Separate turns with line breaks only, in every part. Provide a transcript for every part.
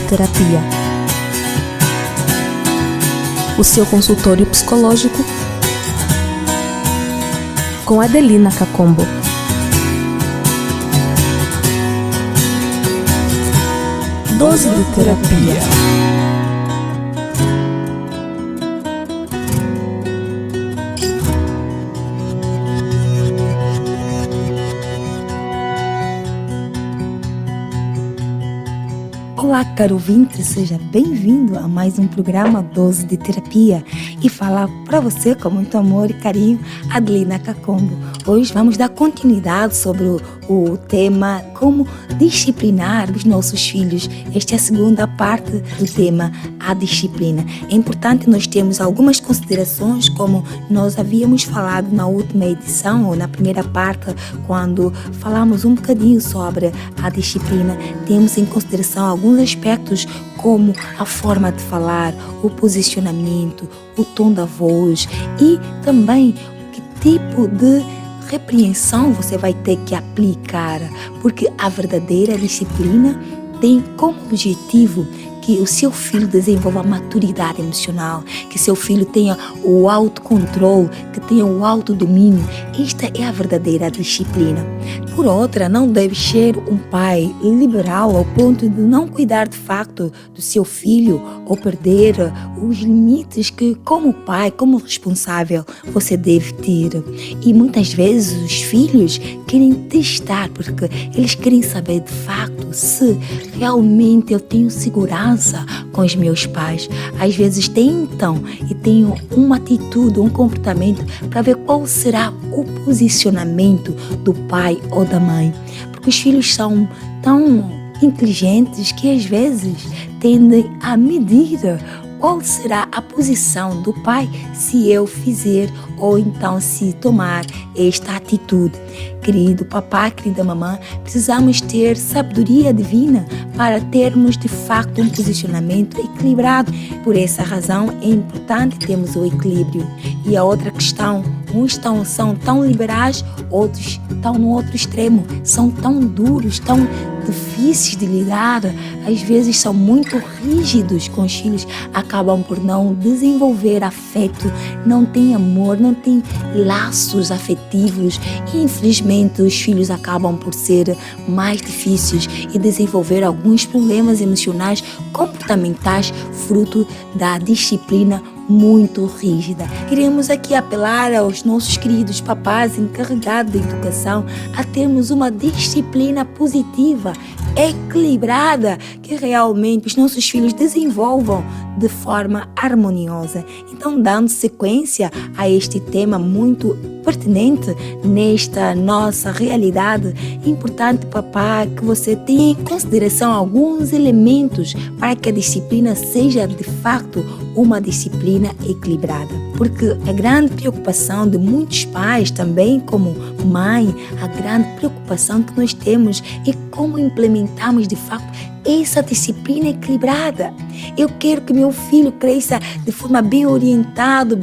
Terapia, o seu consultório psicológico com Adelina Cacombo. Dose de Terapia.
Olá, caro ouvinte, seja bem-vindo a mais um programa Dose de Terapia e falar para você com muito amor e carinho, Adelina Cacombo. Hoje vamos dar continuidade sobre o tema como disciplinar os nossos filhos. Esta é a segunda parte do tema, a disciplina. É importante nós termos algumas considerações, como nós havíamos falado na última edição, ou na primeira parte, quando falamos um bocadinho sobre a disciplina. Temos em consideração alguns aspectos como a forma de falar, o posicionamento, o tom da voz e também que tipo de repreensão você vai ter que aplicar, porque a verdadeira disciplina tem como objetivo que o seu filho desenvolva a maturidade emocional, que seu filho tenha o autocontrole, que tenha o autodomínio. Esta é a verdadeira disciplina. Por outra, não deve ser um pai liberal ao ponto de não cuidar de facto do seu filho ou perder os limites que, como pai, como responsável, você deve ter. E muitas vezes os filhos querem testar, porque eles querem saber de facto se realmente eu tenho segurança com os meus pais. Às vezes tentam e têm uma atitude, um comportamento para ver qual será o posicionamento do pai ou da mãe. Porque os filhos são tão inteligentes que às vezes tendem a medir qual será a posição do pai se eu fizer ou então se tomar esta atitude. Querido papá, querida mamãe, precisamos ter sabedoria divina para termos de facto um posicionamento equilibrado. Por essa razão é importante termos o equilíbrio. E a outra questão, uns são tão liberais, outros estão no outro extremo, são tão duros, tão difíceis de lidar, às vezes são muito rígidos com os filhos, acabam por não desenvolver afeto, não têm amor, não têm laços afetivos e infelizmente os filhos acabam por ser mais difíceis e desenvolver alguns problemas emocionais, comportamentais, fruto da disciplina muito rígida. Queremos aqui apelar aos nossos queridos papás encarregados da educação a termos uma disciplina positiva, equilibrada, que realmente os nossos filhos desenvolvam de forma harmoniosa. Então, dando sequência a este tema muito pertinente nesta nossa realidade, é importante, papá, que você tenha em consideração alguns elementos para que a disciplina seja de fato uma disciplina equilibrada. Porque a grande preocupação de muitos pais, também como mãe, a grande preocupação que nós temos é como implementamos de facto essa disciplina equilibrada. Eu quero que meu filho cresça de forma bem orientada,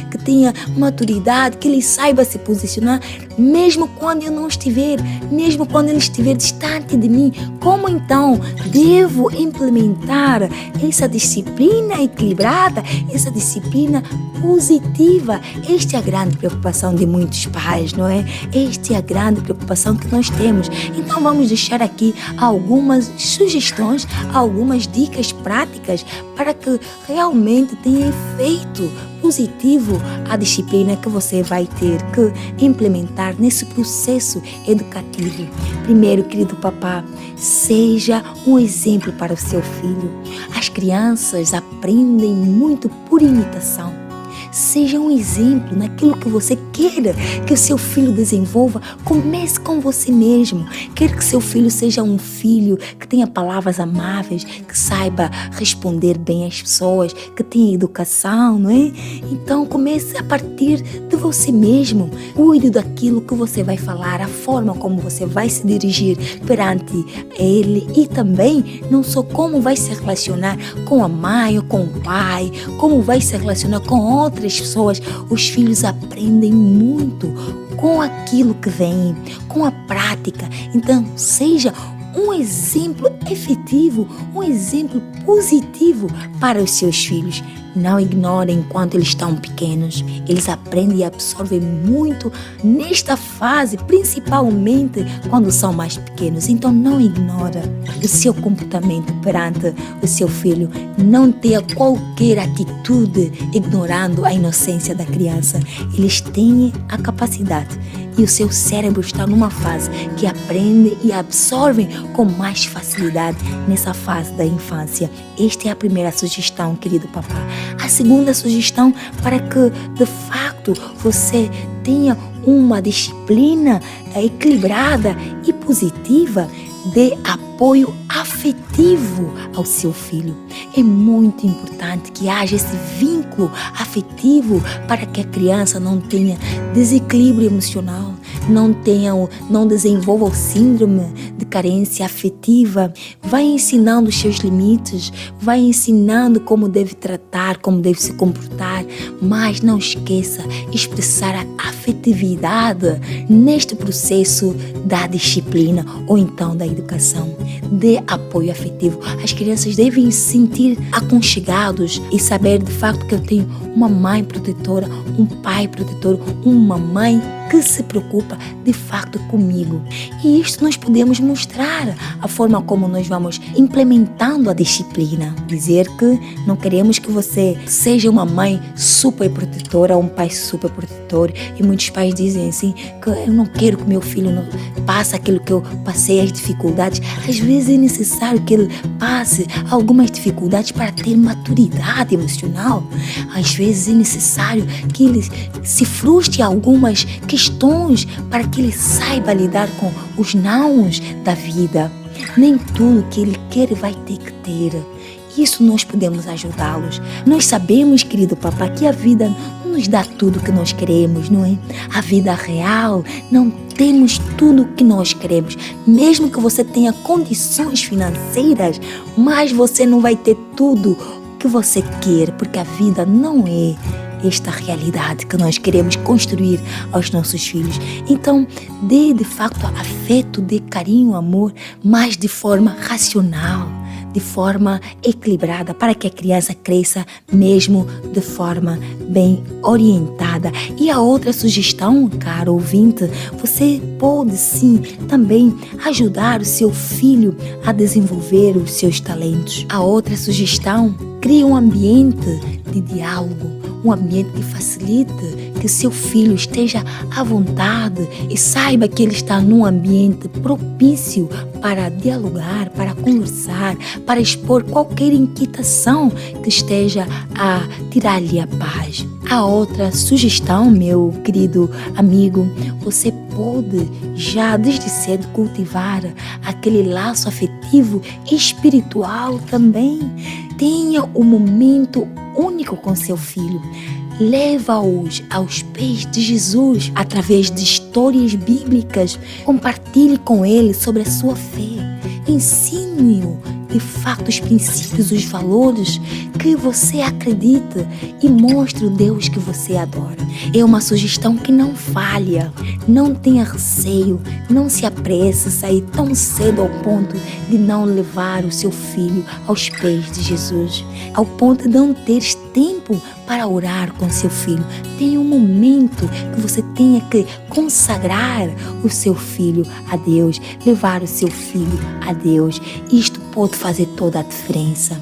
que tenha maturidade, que ele saiba se posicionar, mesmo quando eu não estiver, mesmo quando ele estiver distante de mim. Como então devo implementar essa disciplina equilibrada, essa disciplina positiva? Esta é a grande preocupação de muitos pais, não é? Esta é a grande preocupação que nós temos. Então vamos deixar aqui algumas sugestões, algumas dicas práticas para que realmente tenha efeito positivo a disciplina que você vai ter que implementar nesse processo educativo. Primeiro, querido papá, seja um exemplo para o seu filho. As crianças aprendem muito por imitação. Seja um exemplo naquilo que você queira que o seu filho desenvolva. Comece com você mesmo. Quer que seu filho seja um filho que tenha palavras amáveis, que saiba responder bem às pessoas, que tenha educação, não é? Então comece a partir de você mesmo. Cuide daquilo que você vai falar, a forma como você vai se dirigir perante ele e também não só como vai se relacionar com a mãe ou com o pai, como vai se relacionar com outras pessoas. Os filhos aprendem muito com aquilo que vem, com a prática. Então, seja um exemplo efetivo, um exemplo positivo para os seus filhos. Não ignorem enquanto eles estão pequenos. Eles aprendem e absorvem muito nesta fase, principalmente quando são mais pequenos. Então não ignora o seu comportamento perante o seu filho. Não tenha qualquer atitude ignorando a inocência da criança. Eles têm a capacidade e o seu cérebro está numa fase que aprende e absorve com mais facilidade nessa fase da infância. Esta é a primeira sugestão, querido papá. A segunda sugestão, para que de fato você tenha uma disciplina equilibrada e positiva, dê apoio afetivo ao seu filho. É muito importante que haja esse vínculo afetivo para que a criança não tenha desequilíbrio emocional, não desenvolva o síndrome de carência afetiva. Vai ensinando os seus limites, vai ensinando como deve tratar, como deve se comportar, mas não esqueça expressar a afetividade neste processo da disciplina ou então da educação. Dê apoio afetivo. As crianças devem se sentir aconchegados e saber de facto que eu tenho uma mãe protetora, um pai protetor, uma mãe que se preocupa de facto comigo. E isto nós podemos mostrar a forma como nós vamos implementando a disciplina. Dizer que não queremos que você seja uma mãe super protetora, um pai super protetor. E muitos pais dizem assim, que eu não quero que meu filho não passe aquilo que eu passei, as dificuldades. Às vezes é necessário que ele passe algumas dificuldades para ter maturidade emocional. Às vezes é necessário que ele se frustre algumas questões para que ele saiba lidar com os nãos da vida. Nem tudo que ele quer vai ter que ter. Isso nós podemos ajudá-los. Nós sabemos, querido papá, que a vida não nos dá tudo que nós queremos, não é? A vida real, não temos tudo o que nós queremos. Mesmo que você tenha condições financeiras, mas você não vai ter tudo que você quer, porque a vida não é esta realidade que nós queremos construir aos nossos filhos. Então, dê de facto afeto, dê carinho, amor, mas de forma racional, de forma equilibrada, para que a criança cresça mesmo de forma bem orientada. E a outra sugestão, caro ouvinte, você pode sim também ajudar o seu filho a desenvolver os seus talentos. A outra sugestão, crie um ambiente de diálogo, um ambiente que facilite que o seu filho esteja à vontade e saiba que ele está num ambiente propício para dialogar, para conversar, para expor qualquer inquietação que esteja a tirar-lhe a paz. A outra sugestão, meu querido amigo, você pode já desde cedo cultivar aquele laço afetivo e espiritual também. Tenha um momento único com seu filho. Leva-os aos pés de Jesus através de histórias bíblicas. Compartilhe com ele sobre a sua fé. Ensine-o de fato os princípios, os valores que você acredita e mostre o Deus que você adora. É uma sugestão que não falha. Não tenha receio, não se apresse a sair tão cedo ao ponto de não levar o seu filho aos pés de Jesus, ao ponto de não ter tempo para orar com seu filho. Tem um momento que você tenha que consagrar o seu filho a Deus, levar o seu filho a Deus. Isto pode fazer toda a diferença.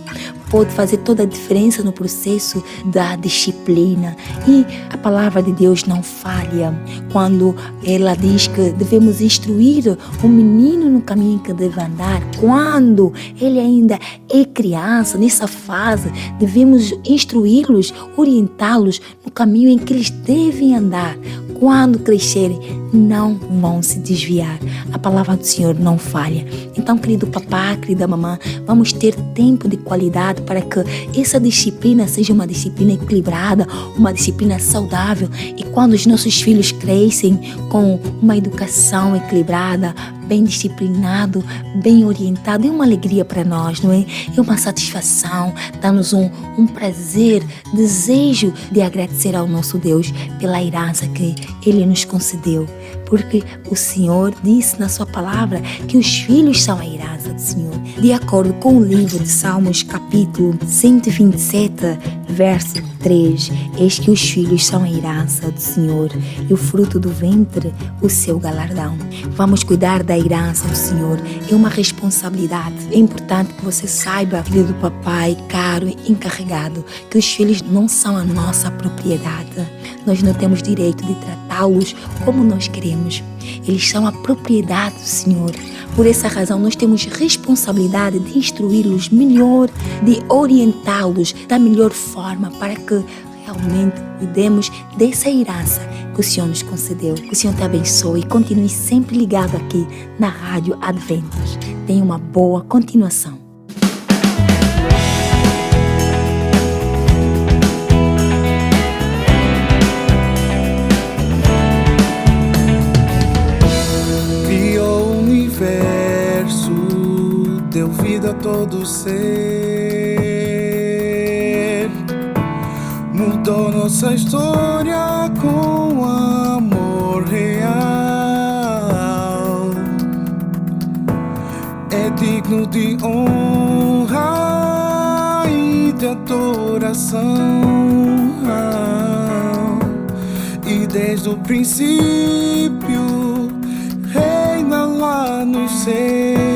Pode fazer toda a diferença no processo da disciplina. E a palavra de Deus não falha quando ela diz que devemos instruir o menino no caminho que deve andar. Quando ele ainda é criança, nessa fase, devemos instruí-los, orientá-los no caminho em que eles devem andar. Quando crescerem, não vão se desviar. A palavra do Senhor não falha. Então, querido papá, querida mamãe, vamos ter tempo de qualidade para que essa disciplina seja uma disciplina equilibrada, uma disciplina saudável. E quando os nossos filhos crescem com uma educação equilibrada, bem disciplinado, bem orientado, é uma alegria para nós, não é? É uma satisfação, dá-nos um prazer, desejo de agradecer ao nosso Deus pela herança que Ele nos concedeu, porque o Senhor disse na sua palavra que os filhos são a herança do Senhor. De acordo com o livro de Salmos, capítulo 127, verso 3, eis que os filhos são a herança do Senhor e o fruto do ventre, o seu galardão. Vamos cuidar da herança do Senhor, é uma responsabilidade. É importante que você saiba, filho do papai, caro e encarregado, que os filhos não são a nossa propriedade. Nós não temos direito de tratá-los como nós queremos. Eles são a propriedade do Senhor. Por essa razão, nós temos responsabilidade de instruí-los melhor, de orientá-los da melhor forma para que realmente cuidemos dessa herança que o Senhor nos concedeu. Que o Senhor te abençoe e continue sempre ligado aqui na Rádio Adventos. Tenha uma boa continuação.
Deu vida a todo ser, mudou nossa história com amor real. É digno de honra e de adoração, e desde o princípio reina lá nos céus.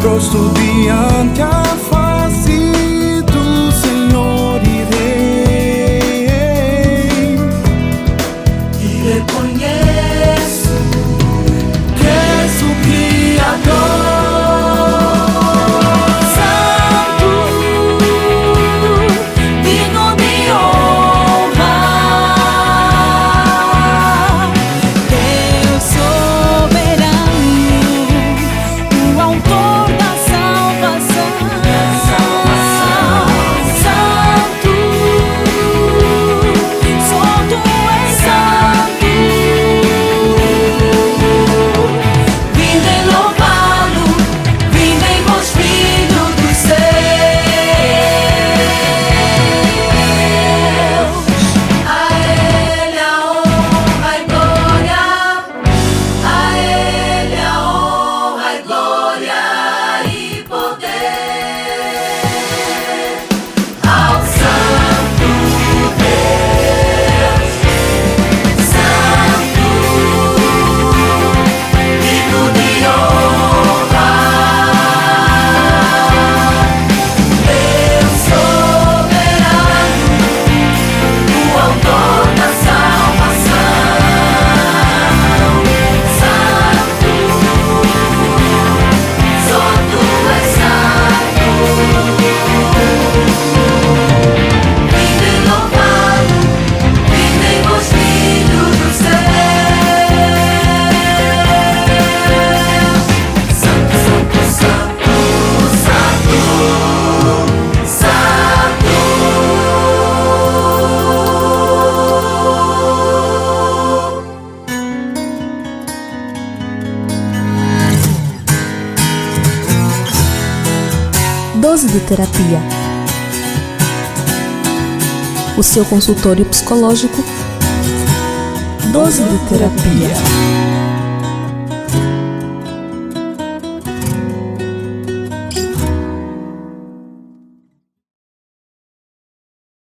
Prosto diante a face do Senhor irei, e reconheço que és o Criador. Santo, digno de honra, Deus soberano, o autor da salvação. Santo, só tu és santo. Vinde louvá-lo, vinde vós filhos dos céus. A Ele a honra e glória, a Ele a honra e glória e poder, ao Santo Deus, Santo, digno de honra, Deus soberano, o autor da salvação. Santo, só tu és santo. Vinde louvá-lo, vinde vós filhos dos céus. Santo, santo, santo, santo, santo.
12 de terapia. O seu consultório psicológico. 12 de terapia.